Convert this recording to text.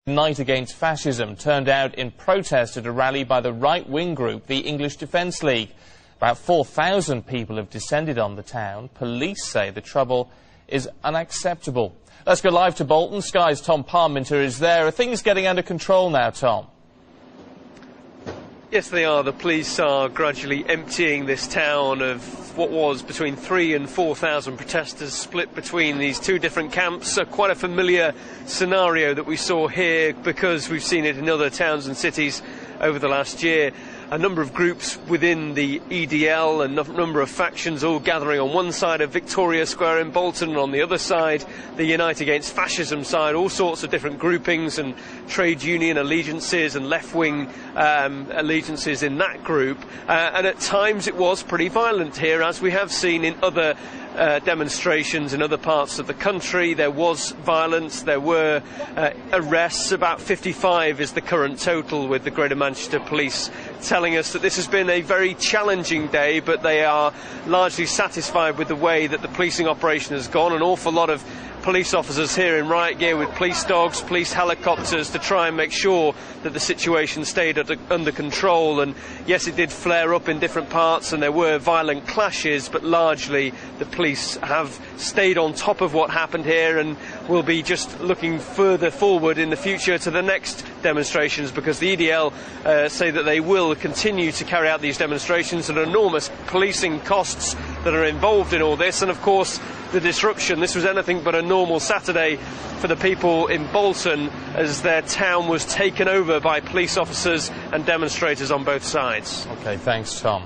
Night Against Fascism turned out in protest at a rally by the right-wing group, the English Defence League. About 4,000 people have descended on the town. Police say the trouble is unacceptable. Let's go live to Bolton. Sky's Tom Parminter is there. Are things getting under control now, Tom? Yes, they are. The police are gradually emptying this town of what was between 3,000 and 4,000 protesters, split between these two different camps. Quite a familiar scenario that we saw here, because we've seen it in other towns and cities over the last year. A number of groups within the EDL, a number of factions all gathering on one side of Victoria Square in Bolton, and on the other side, the Unite Against Fascism side, all sorts of different groupings and trade union allegiances and left-wing allegiances in that group. And at times it was pretty violent here, as we have seen in other demonstrations in other parts of the country. There was violence, there were arrests. About 55 is the current total, with the Greater Manchester Police telling us that this has been a very challenging day, but they are largely satisfied with the way that the policing operation has gone. An awful lot of police officers here in riot gear with police dogs, police helicopters, to try and make sure that the situation stayed under control. And yes, it did flare up in different parts and there were violent clashes, but largely the police have stayed on top of what happened here and will be just looking further forward in the future to the next demonstrations, because the EDL say that they will continue to carry out these demonstrations, and enormous policing costs that are involved in all this. And of course, the disruption. This was anything but a normal Saturday for the people in Bolton, as their town was taken over by police officers and demonstrators on both sides. OK, thanks, Tom.